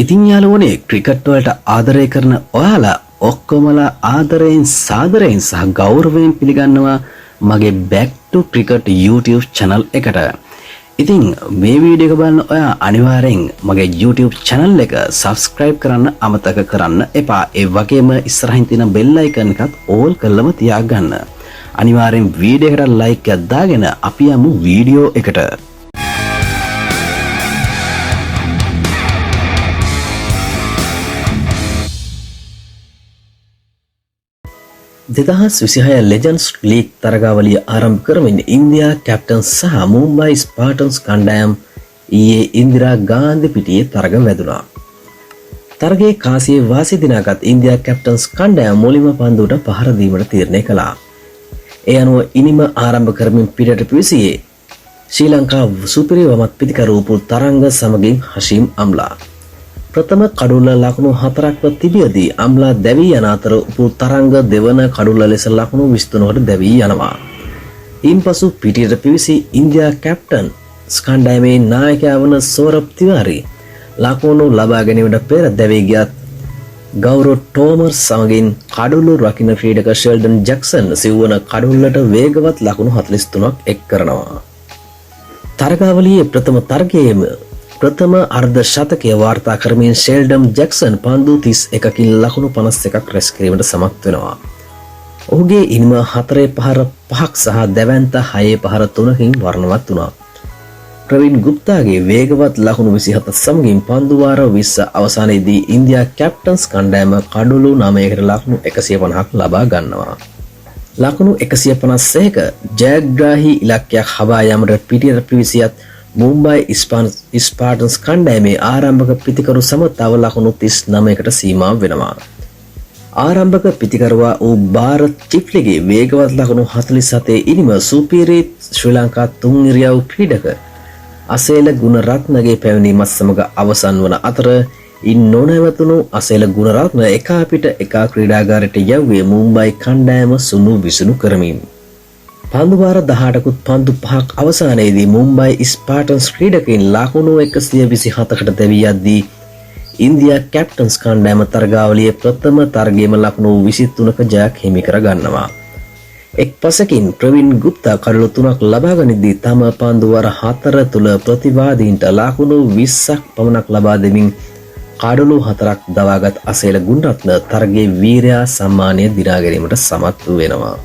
ඉතින් යාළුවනේ ක්‍රිකට් වලට ආදරය කරන ඔයාලා ඔක්කොමලා ආදරයෙන් සාදරයෙන් සහ ගෞරවයෙන් පිළිගන්නවා මගේ back to cricket YouTube channel එකට. ඉතින් මේ වීඩියෝ එක බලන ඔයා අනිවාර්යෙන් මගේ YouTube channel එක subscribe කරන්න අමතක කරන්න එපා. ඒ වගේම ඉස්සරහින් තියෙන bell icon එකත් all කරලම තියාගන්න. අනිවාර්යෙන් වීඩියෝ එකට like එකක් දාගෙන අපි යමු වීඩියෝ එකට. 2026 Legends League තරගාවලිය ආරම්භ කරමින් ඉන්දියා කැප්ටන් සහ මුම්බයි ස්පාටන්ස් කණ්ඩායම් ඊයේ ඉන්දිරා ගාන්ධි පිටියේ තරග වැදුනා. තරගයේ කාසියේ වාසි දිනාගත් ඉන්දියා කැප්ටන්ස් කණ්ඩායම මුලින්ම පන්දුවට පහර දීමට තීරණය කළා. ඒ අනුව ඉනිම ආරම්භ කරමින් පිටට පිවිසියේ ශ්‍රී ලංකා සුපිරි වමත් පිතිකරු තරංග සමගින් හෂීම් අම්ලා. ප්‍රථම කඩුල්ල ලකුණු 4ක්ව තිබියදී අම්ලා දැවී යන අතර තරංග දෙවන කඩුල්ල ලෙස ලකුණු 23කට දැවී යනවා. ඉන්පසු පිටියට පිවිසි ඉන්දියා කැප්ටන් ස්කණ්ඩායමේ නායකයා වන සෝරබ් තිවාරි ලකුණු ලබා ගැනීමට පෙර දැවී ගියත් ගෞරව ටෝමර් සමගින් කඩුල්ල රකින්න ක්‍රීඩක ෂෙල්ඩන් ජැක්සන් සිව්වන කඩුල්ලට වේගවත් ලකුණු 43ක් එක් කරනවා. තරගාවලියේ ප්‍රථම තරගයේම ප්‍රථම අර්ධ ශතකයේ වාර්තා කරමින් ෂෙල්ඩන් ජැක්සන් පන්දු 31කින් ලකුණු 51ක් රැස් කිරීමට සමත් වෙනවා. ඔහුගේ ඉනිම 4 පහර 5ක් සහ දැවැන්ත 6 පහර 3කින් වර්ණවත් වුණා. ප්‍රවීන් ගුප්තාගේ වේගවත් ලකුණු 27 සමගින් පන්දු වාර 20 අවසානයේදී ඉන්දියා කැප්ටන්ස් කණ්ඩායම කඩුළු 9කට ලකුණු 150ක් ලබා ගන්නවා. ලකුණු 151ක ජයග්‍රාහී ඉලක්කයක් හබා යාමට පිටියට පිවිසියත් මුම්බයි ස්පාටන්ස් කණ්ඩායමේ ආරම්භක පිතිකරු සම තව ලකුණු 39කට සීමා වෙනවා. ආරම්භක පිතිකරුවා වූ ಭಾರತ್ චිප්ලිගේ වේගවත් ලකුණු 47 ඉනිම සුපිරි ශ්‍රී ලංකා තුන් ඉරියව් ක්‍රීඩක අසේල ගුණරත්නගේ පැමිණීමත් සමග අවසන් වන අතර ඉන් නොනැවතුණු අසේල ගුණරත්න එකා පිට එකා ක්‍රීඩාගාරයට යවුවේ මුම්බයි කණ්ඩායම සුණු විසුණු කරමින්. පන්දු වාර 18කුත් පන්දු 5ක් අවසානයේදී මුම්බයි ස්පාටන්ස් ක්‍රීඩකයින් ලකුණු 127කට දැවී යද්දී ඉන්දියා කැප්ටන්ස් කණ්ඩායම තරගාවලියේ ප්‍රථම තරගයේම ලකුණු 23ක ජයක් හිමි කර ගන්නවා. එක් පසකින් ප්‍රවීන් ගුප්තා කඩලු 3ක් ලබා ගනිද්දී තම පන්දු වාර 4 තුල ප්‍රතිවාදීන්ට ලකුණු 20ක් පමණක් ලබා දෙමින් කඩලු 4ක් දවාගත් අසේල ගුණරත්න තරගයේ වීරයා සම්මානය දිනා ගැනීමට සමත් වෙනවා.